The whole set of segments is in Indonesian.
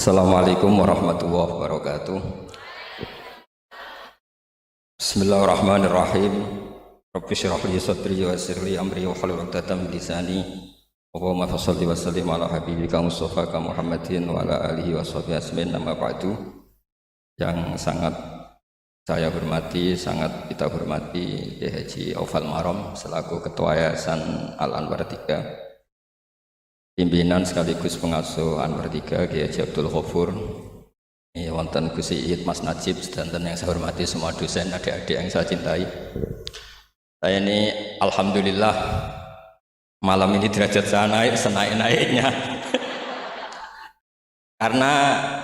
Assalamualaikum warahmatullahi wabarakatuh. Bismillahirrahmanirrahim. Rabbi shrah li sadri wa yassir li amri wa hlul 'uqdatam min lisani. Allahumma shalli wa sallim ala habibika Mustafa Muhammadin wa ala alihi wa sahbihi ajmain. Amma ba'du. Yang sangat saya hormati, sangat kita hormati Kiai Haji Aufal Marom selaku Ketua Yayasan Al Anwar 3. Pimpinan sekaligus pengasuh Anwar 3 Kiai Haji Abdul Ghafur, wonten Gus Iid, Mas Najib, dan yang saya hormati semua dosen, adik-adik yang saya cintai. Saya ini alhamdulillah malam ini derajat saya naik senaik-naiknya. Karena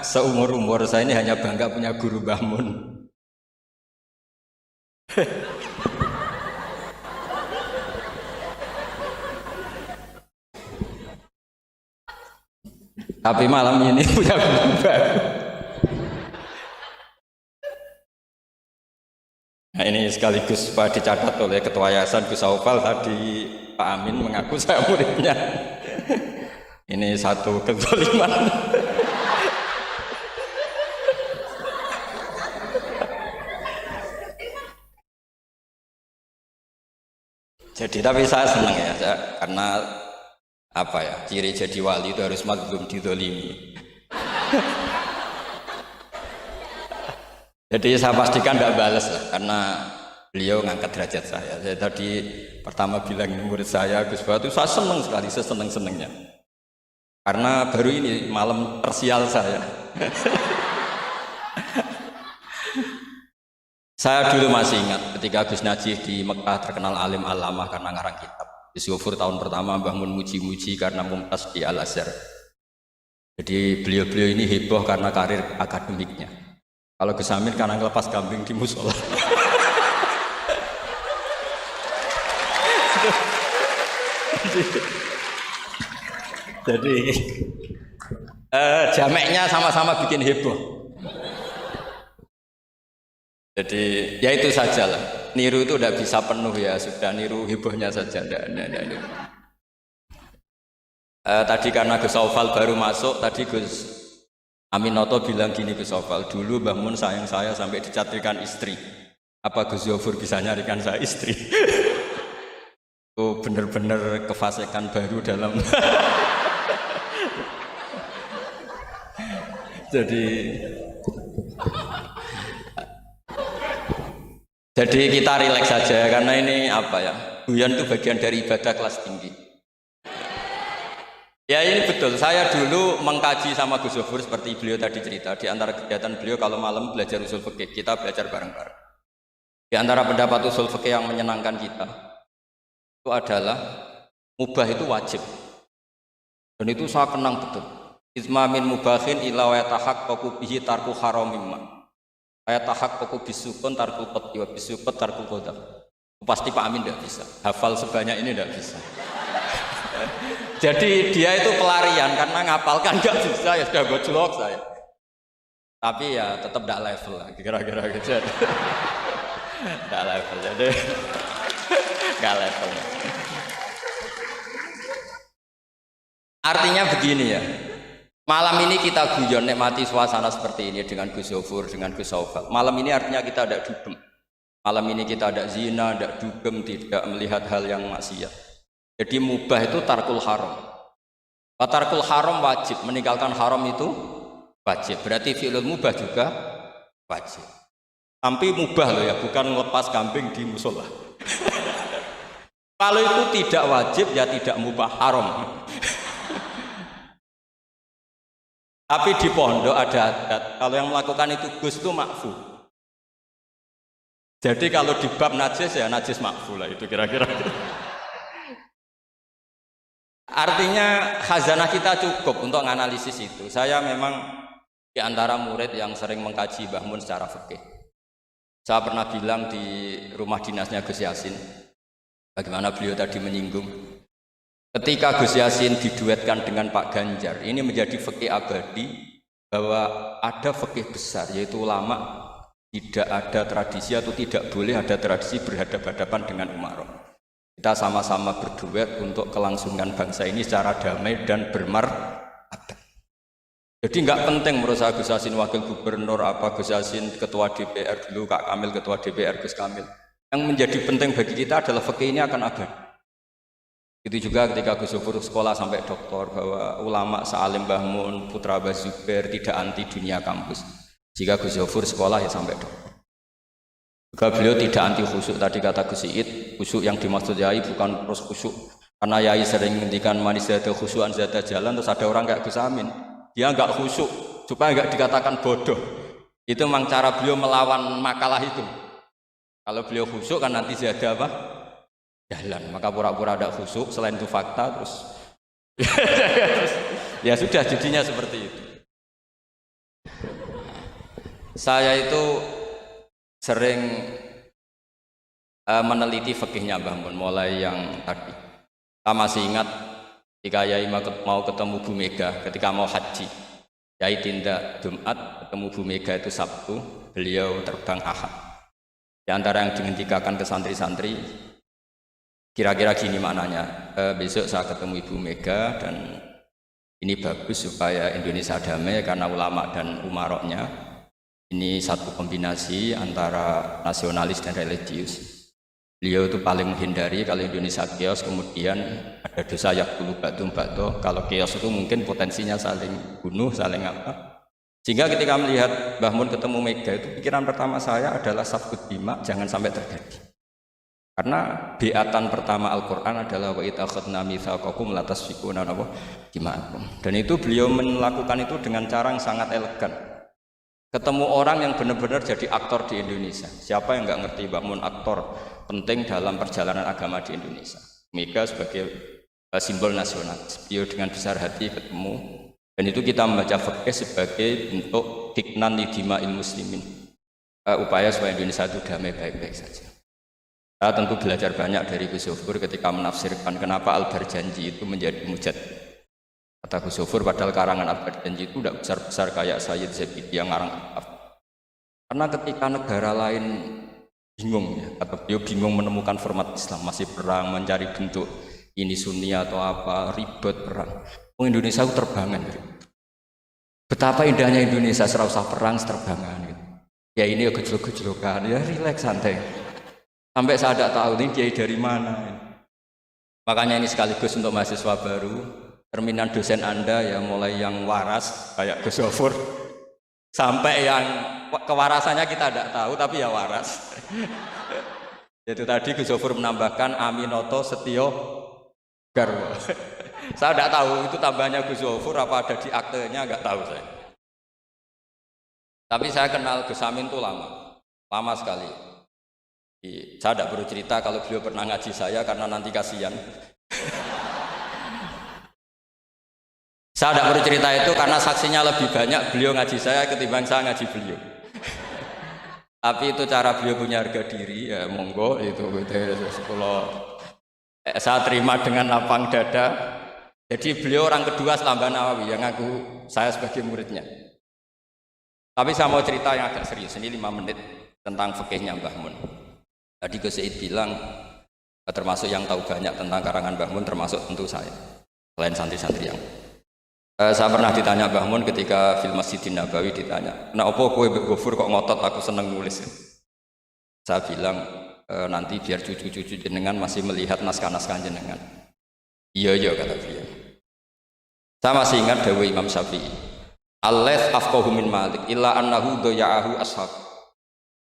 seumur-umur saya ini hanya bangga punya guru Mbah Mun. Tapi malam ini punya guru baru. Nah, ini sekaligus Pak dicatat oleh Ketua Yayasan Gus Aufal tadi, Pak Amin mengaku saya muridnya. Ini satu kezaliman. Jadi tapi saya senang ya, karena apa ya, ciri jadi wali itu harus mazlum dizalimi. Jadi saya pastikan tidak balas lah, karena beliau ngangkat derajat saya. Saya tadi pertama bilang ini murid saya Gus Batu, saya senang sekali, seseneng-senengnya. Karena baru ini malam tersial saya. Saya dulu masih ingat ketika Gus Najib di Mekah terkenal alim alamah karena ngarang kitab. Gus Ghafur tahun pertama Mbah Mun muji-muji karena mumtaz di Al-Azhar. Jadi beliau-beliau ini heboh karena karir akademiknya. Kalau Gus Amin karena ngelepas kambing di musola. Jadi jameknya sama-sama bikin heboh. Jadi ya itu saja lah. Niru itu tidak bisa penuh ya, sudah niru hebohnya saja. Tadi karena Gus Aufal baru masuk, tadi Gus Aminoto bilang gini, Gus Aufal, dulu Mbah Mun sayang saya sampai dicatirkan istri. Apa Gus Ghafur bisa nyarikan saya istri? Itu benar-benar kefasikan baru dalam. Jadi kita rileks saja karena ini apa ya, guyon itu bagian dari ibadah kelas tinggi. Ya ini betul, saya dulu mengkaji sama Gus Ghafur seperti beliau tadi cerita. Di antara kegiatan beliau kalau malam belajar usul fikih, kita belajar bareng-bareng. Di antara pendapat usul fikih yang menyenangkan kita itu adalah mubah itu wajib. Dan itu saya kenang betul. Izma min mubahin ila wa yatahaqqaqu bihi tarku haramimma. Yatahaqqaqu bisukun tarkul qat'i wa bisukut tarkul qadar. Pasti Pak Amin tidak bisa. Hafal sebanyak ini tidak bisa. Jadi dia itu pelarian karena ngapalkan nggak bisa, ya sudah gojlok saya. Tapi ya tetap tidak level lah, kira-kira gitu. Tidak level, jadi nggak level. Artinya begini ya, malam ini kita guyon nikmati suasana seperti ini dengan Gus Ghafur, dengan Gus Aufal. Malam ini artinya kita ada dugem. Malam ini kita ada zina, ada dugem, tidak melihat hal yang maksiat. Jadi mubah itu tarkul haram. Tarkul haram wajib, meninggalkan haram itu wajib. Berarti fi'lul mubah juga wajib. Tapi mubah loh ya, bukan lepas kambing di musola. Kalau itu tidak wajib ya tidak mubah, haram. Tapi di pondok ada adat, kalau yang melakukan itu Gus itu makfu. Jadi kalau di bab najis ya najis makfu lah, itu kira-kira. Artinya khazanah kita cukup untuk menganalisis itu. Saya memang di antara murid yang sering mengkaji Mbah Mun secara fikih. Saya pernah bilang di rumah dinasnya Gus Yasin, bagaimana beliau tadi menyinggung, ketika Gus Yasin diduetkan dengan Pak Ganjar, ini menjadi fikih abadi bahwa ada fikih besar, yaitu ulama tidak ada tradisi atau tidak boleh ada tradisi berhadapan-hadapan dengan umarok. Kita sama-sama berduet untuk kelangsungan bangsa ini secara damai dan bermartabat. Jadi nggak penting menurut saya Gus Yassin wakil gubernur apa Gus Yassin ketua DPR dulu, Kak Kamil ketua DPR, Gus Kamil. Yang menjadi penting bagi kita adalah fikih ini akan ada. Itu juga ketika Gus Yofur sekolah sampai doktor bahwa ulama Sa'alim Mbah Mun, Putra Mbah Zubair tidak anti dunia kampus. Jika Gus Yofur sekolah ya sampai doktor. Juga beliau tidak anti khusyuk, tadi kata Gus Iid, khusyuk yang dimaksud Yai bukan terus khusyuk. Karena Yai sering menghentikan manis zada khusyuan zada jalan, terus ada orang kayak Gus Amin. Dia enggak khusyuk supaya enggak dikatakan bodoh. Itu memang cara beliau melawan makalah itu. Kalau beliau khusyuk kan nanti zada apa? Jalan. Maka pura-pura ada khusyuk, selain itu fakta terus ya sudah jadinya seperti itu. Saya itu sering meneliti fikihnya Mbah Mun mulai yang tadi. Saya masih ingat ketika Yai mau ketemu Bu Mega ketika mau haji. Yai tindak Jumat, ketemu Bu Mega itu Sabtu, beliau terbang Ahad. Di antara yang dihentikan ke santri-santri, kira-kira gini maknanya, besok saya ketemu Ibu Mega dan ini bagus supaya Indonesia damai karena ulama dan umaroknya. Ini satu kombinasi antara nasionalis dan religius. Beliau itu paling menghindari kalau Indonesia chaos, kemudian ada dosa yakulu batu. Kalau chaos itu mungkin potensinya saling bunuh, saling apa. Sehingga ketika melihat Mbah Mun ketemu Mega itu pikiran pertama saya adalah safkut bima, jangan sampai terjadi. Karena biatan pertama Al-Quran adalah wa itakhadna mitsaqakum la tasfikuna dima'akum. Dan itu beliau melakukan itu dengan cara yang sangat elegan. Ketemu orang yang benar-benar jadi aktor di Indonesia. Siapa yang nggak ngerti Mbah Mun aktor penting dalam perjalanan agama di Indonesia. Mega sebagai simbol nasional. Beliau dengan besar hati ketemu. Dan itu kita membaca fikih sebagai bentuk hiknan lidima'il muslimin. Upaya supaya Indonesia itu damai baik-baik saja. Saya tentu belajar banyak dari Gus Yofur ketika menafsirkan kenapa Al-Barjanji itu menjadi mujad. Kata Gus Yofur, padahal karangan Al-Barjanji itu tidak besar-besar kayak Sayyid Zabidi yang ngarang kitab. Karena ketika negara lain bingung, ya, kata beliau bingung menemukan format Islam, masih perang, mencari bentuk ini Sunni atau apa, ribet perang. Indonesia itu terbangan. Gitu. Betapa indahnya Indonesia, serasa perang, terbangan. Gitu. Ya ini ya gejolak-gejolokan, ya rileks santai. Sampai saya tidak tahu ini kiai dari mana. Makanya ini sekaligus untuk mahasiswa baru. Terminan dosen Anda ya mulai yang waras kayak Gus Yofur sampai yang kewarasannya kita tidak tahu tapi ya waras. Itu tadi Gus Yofur menambahkan Aminoto Setio Garwo. Saya tidak tahu itu tambahnya Gus Yofur apa ada di aktenya, nggak tahu saya. Tapi saya kenal Gus Amin itu lama sekali. Saya tidak perlu cerita kalau beliau pernah ngaji saya karena nanti kasihan. Saya tidak perlu cerita itu karena saksinya lebih banyak beliau ngaji saya ketimbang saya ngaji beliau. Tapi itu cara beliau punya harga diri, ya monggo itu kalau saya terima dengan lapang dada. Jadi beliau orang kedua setelah Mbah Nawawi yang ngaku saya sebagai muridnya. Tapi saya mau cerita yang agak serius, ini 5 menit tentang fikihnya Mbah Mun. Tadi Gus Said bilang termasuk yang tahu banyak tentang karangan Mbah Mun termasuk tentu saya, selain santri-santri yang saya pernah ditanya Mbah Mun ketika film Masjidin Nabawi ditanya, nah apa kowe mbek Gofur kok ngotot aku seneng nulis. Saya bilang nanti biar cucu-cucu jenengan masih melihat naskah-naskah jenengan. Iya kata beliau. Saya masih ingat dawuh Imam Syafi'i. Al-Laits afqahu min Malik illa annahu daya'ahu ashab.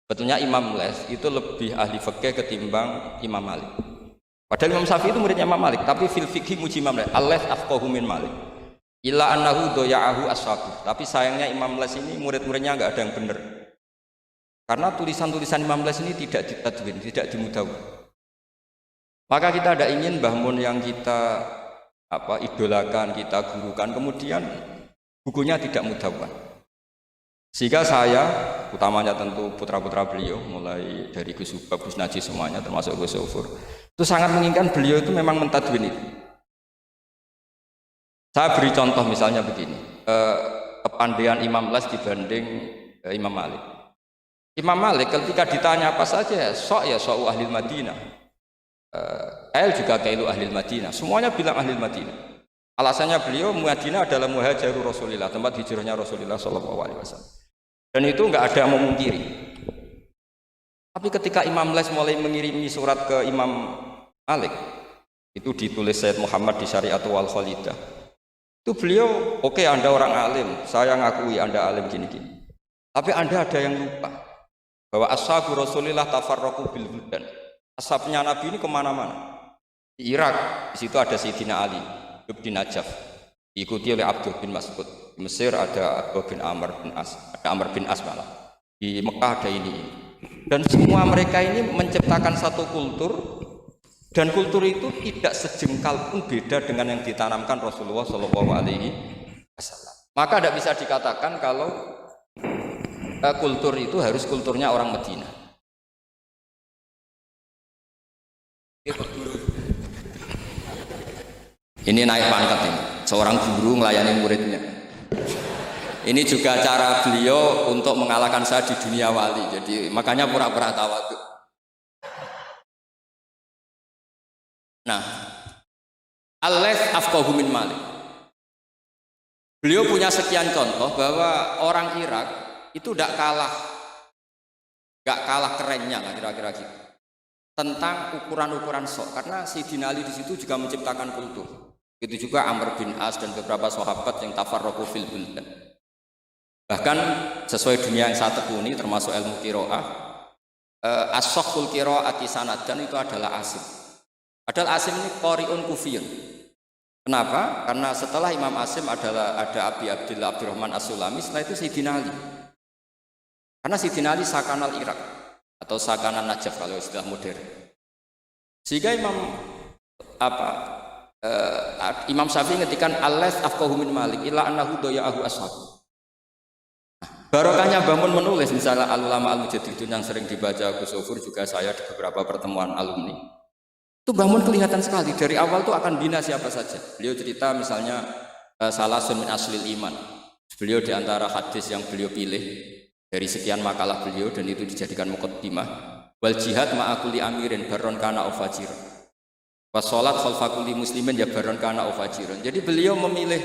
Betulnya Imam Laits itu lebih ahli fikih ketimbang Imam Malik. Padahal Imam Syafi'i itu muridnya Imam Malik, tapi fil fikih muji Imam Laits. Al-Laits afqahu min Malik. Illa annahu doya'ahu ashabu. Tapi sayangnya Imam Laits ini murid-muridnya enggak ada yang benar. Karena tulisan-tulisan Imam Laits ini tidak ditadwin, tidak dimudawwan. Maka kita tidak ingin Mbah Mun yang kita idolakan, kita gurukan, kemudian bukunya tidak mudawwan. Sehingga saya, utamanya tentu putra-putra beliau, mulai dari Gus Subab, Gus Najih semuanya, termasuk Gus Yofur, itu sangat menginginkan beliau itu memang mentadwin itu. Saya beri contoh misalnya begini, kepandaian Imam Laits dibanding Imam Malik. Imam Malik ketika ditanya apa saja, sok ahli Madinah, juga kailu ahli Madinah, semuanya bilang ahli Madinah. Alasannya beliau Madinah adalah muhajiru Rasulillah, tempat hijrahnya Rasulullah SAW. Dan itu nggak ada yang memungkiri. Tapi ketika Imam Les mulai mengirimi surat ke Imam Malik, itu ditulis Sayyid Muhammad di Syariatul Wal Khalidah. Itu beliau, oke, Anda orang alim, saya ngakui Anda alim gini-gini. Tapi Anda ada yang lupa bahwa ashabu Rasulillah tafarraqu bil buldan. Ashabnya Nabi ini kemana-mana. Di Irak, di situ ada Sayyidina Ali di Najaf, diikuti oleh Abdul bin Mas'ud. Di Mesir ada Abdul bin Amr bin As, ada Amr bin As malah. Di Mekah ada ini. Dan semua mereka ini menciptakan satu kultur, dan kultur itu tidak sejengkal pun beda dengan yang ditanamkan Rasulullah SAW. Maka tidak bisa dikatakan kalau kultur itu harus kulturnya orang Madinah. Ini naik pangkat ini, seorang guru melayani muridnya. Ini juga cara beliau untuk mengalahkan saya di dunia wali. Jadi makanya pura-pura tawadhu. Nah, al-Laits afqahu min Malik. Beliau punya sekian contoh bahwa orang Irak itu tidak kalah kerennya lah kira-kira gitu. Tentang ukuran-ukuran sok, karena Sayyidina Ali di situ juga menciptakan kultur. Itu juga Amr bin As dan beberapa sahabat yang tafarraqu fil buldan. Bahkan sesuai dunia yang saya tekuni termasuk ilmu qiraah, as-sakhul qiraati sanadan itu adalah Asim. Padahal Asim ini qari'un kufiyun. Kenapa? Karena setelah Imam Asim ada Abi Abdillah Abdurrahman As-Sulami, setelah itu Sayyidina Ali. Karena Sayyidina Ali sakanal Irak atau sakanan Najaf kalau istilah modern. Sehingga Imam Syafi'i ngetikan al-Laits afqahu min Malik illa annahu daya'ahu ashab. Barokahnya bangun menulis misalnya al-ulama al-mujaddidun yang sering dibaca Gus Sofur, juga saya di beberapa pertemuan alumni. Itu bangun kelihatan sekali dari awal tuh akan bina siapa saja. Beliau cerita misalnya salasun min aslil iman. Beliau di antara hadis yang beliau pilih dari sekian makalah beliau dan itu dijadikan muqaddimah, wal jihad ma'akuli amirin baron kana ufajiran. Wassalat khalfa kulli muslimin ya baron kana ufajiran. Jadi beliau memilih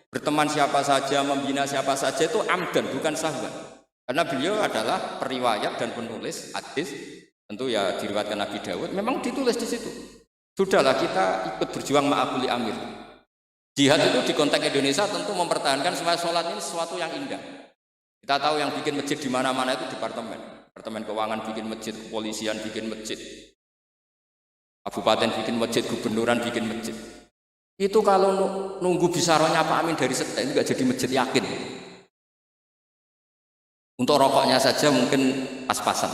berteman siapa saja, membina siapa saja itu amdan, bukan sahwan. Karena beliau adalah periwayat dan penulis hadis, tentu ya diriwayatkan Nabi Dawud, memang ditulis di situ. Sudahlah kita ikut berjuang ma'akuli amir. Jihad itu di konteks Indonesia tentu mempertahankan supaya sholat ini sesuatu yang indah. Kita tahu yang bikin masjid di mana-mana itu departemen keuangan bikin masjid, kepolisian bikin masjid, kabupaten bikin masjid, gubernuran bikin masjid. Itu kalau nunggu bisaronya Pak Amin dari setek itu nggak jadi masjid, yakin. Untuk rokoknya saja mungkin pas-pasan.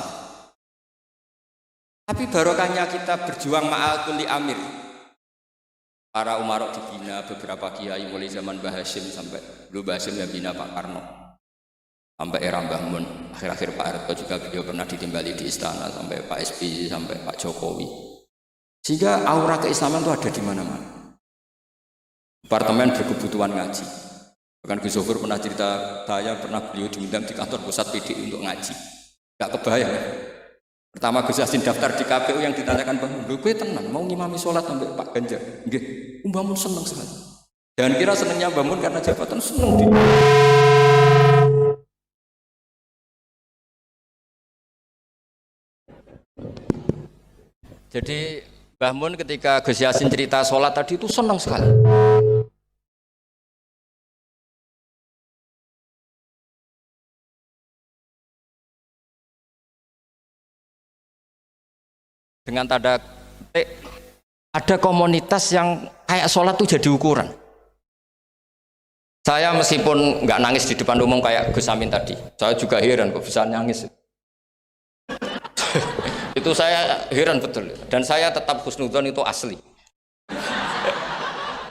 Tapi barokahnya kita berjuang ma'al kulli amir. Para umarok dibina, beberapa kiai mulai zaman Mbah Hasyim sampai dulu Mbah Hasyim yang bina Pak Karno. Sampai era Mbah Mun, akhir-akhir Pak Harto juga beliau pernah ditimbali di istana, sampai Pak SBY, sampai Pak Jokowi. Sehingga aura keislaman itu ada di mana-mana. Departemen berkebutuhan ngaji. Bahkan Gus Sofur pernah cerita, saya pernah beliau diundang di kantor pusat PDI untuk ngaji. Gak kebayang. Pertama Gus Yassin daftar di KPU yang ditanyakan Bang, gue tenang, mau ngimami sholat sampai Pak Ganjar. Nggih, Mbah Mun seneng sekali. Jangan kira senengnya Mbah Mun karena jabatan, seneng dia. Jadi Mbah Mun ketika Gus Yassin cerita sholat tadi itu senang sekali. Dengan tanda petik, ada komunitas yang kayak sholat itu jadi ukuran. Saya meskipun nggak nangis di depan umum kayak Gus Amin tadi, saya juga heran kok bisa nangis. Itu saya heran betul, dan saya tetap husnudzon itu asli.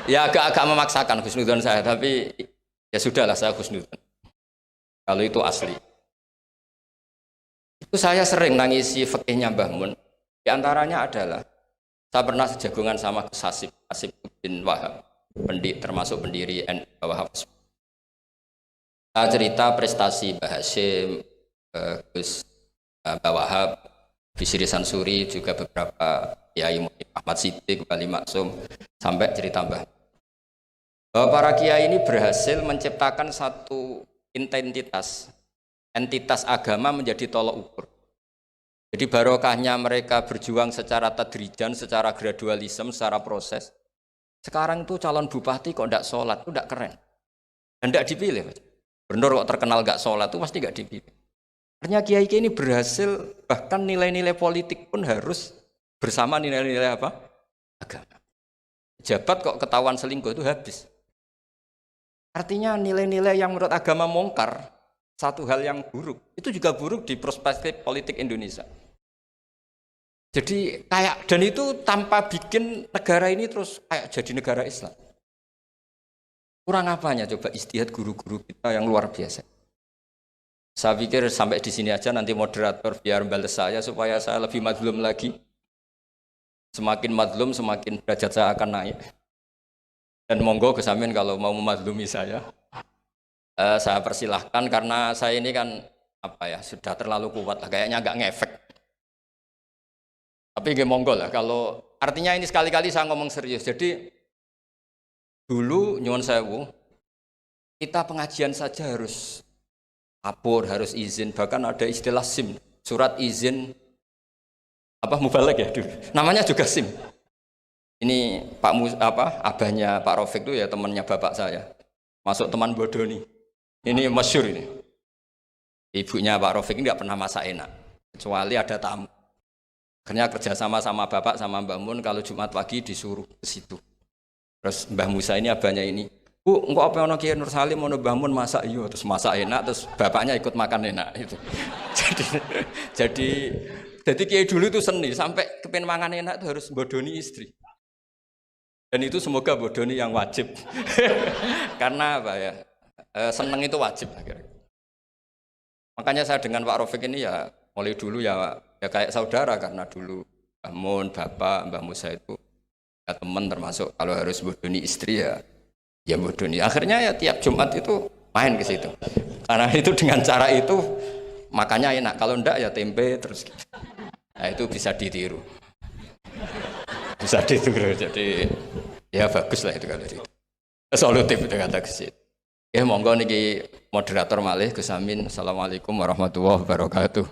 Ya agak memaksakan husnudzon saya, tapi ya sudahlah saya husnudzon kalau itu asli. Itu saya sering nangisi fikihnya Mbah Mun. Di antaranya adalah saya pernah sejagongan sama Gus Hasib bin Wahab, termasuk pendiri NU Wahab. Saya cerita prestasi Mbah Hasyim, Gus Wahab, Bisri Sansuri, juga beberapa Kiai Ahmad Siddiq, Wali Maksum, sampai cerita Mbah. Bahwa para kiai ini berhasil menciptakan satu entitas agama menjadi tolok ukur. Jadi barokahnya mereka berjuang secara tadrijan, secara gradualisme, secara proses. Sekarang tuh calon bupati kok tidak sholat, itu tidak keren. Dan tidak dipilih. Benar kok terkenal nggak sholat itu pasti nggak dipilih. Artinya kiai ini berhasil, bahkan nilai-nilai politik pun harus bersama nilai-nilai apa? Agama. Jabat kok ketahuan selingkuh itu habis. Artinya nilai-nilai yang menurut agama mongkar, satu hal yang buruk, itu juga buruk di perspektif politik Indonesia. Jadi kayak, dan itu tanpa bikin negara ini terus kayak jadi negara Islam. Kurang apanya coba istihad guru-guru kita yang luar biasa. Saya pikir sampai di sini aja, nanti moderator biar balas saya supaya saya lebih madlum lagi. Semakin madlum semakin derajat saya akan naik. Dan monggo kesamin kalau mau memadlumi saya persilahkan karena saya ini kan sudah terlalu kuat lah, kayaknya agak ngefek. Tapi nggih monggo lah, kalau artinya ini sekali-kali saya ngomong serius. Jadi dulu nyuwun sewu, kita pengajian saja harus lapor, harus izin, bahkan ada istilah SIM, surat izin mubalek ya dulu. Namanya juga SIM. Ini abahnya Pak Rafiq itu ya temannya bapak saya. Masuk teman bodoh nih. Ini masyhur ini. Ibunya Pak Rafiq ini nggak pernah masak enak, kecuali ada tamu. Akhirnya kerjasama sama bapak sama Mbak Mun, kalau Jumat pagi disuruh ke situ. Terus Mbah Musa ini abahnya ini, Bu, engkau apa yang Kiai Nur Salim mau Mbah Mun masak, iya, terus masak enak, terus bapaknya ikut makan enak itu. jadi Kiai dulu itu seni, sampai kepen mangan enak itu harus bodoni istri. Dan itu semoga bodoni yang wajib. Karena seneng itu wajib akhirnya. Makanya saya dengan Pak Rafiq ini ya mulai dulu ya kayak saudara, karena dulu Mbah Mun, Bapak, Mbah Musa itu ya teman, termasuk kalau harus bodoni istri ya bodoni. Akhirnya ya tiap Jumat itu main ke situ. Karena itu dengan cara itu makanya enak, kalau enggak ya tempe terus. Nah itu bisa ditiru. Bisa ditiru, jadi ya bagus lah itu kalau itu. Solutif itu kata kesit. Ya monggo niki moderator malih Gus Amin. Assalamualaikum warahmatullahi wabarakatuh.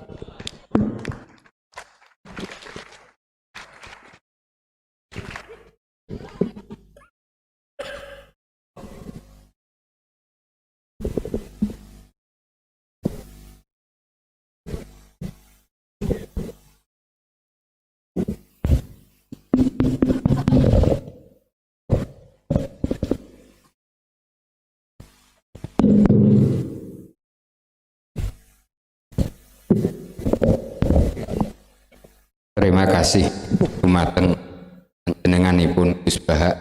Terima kasih dumateng panjenenganipun Gus Bahak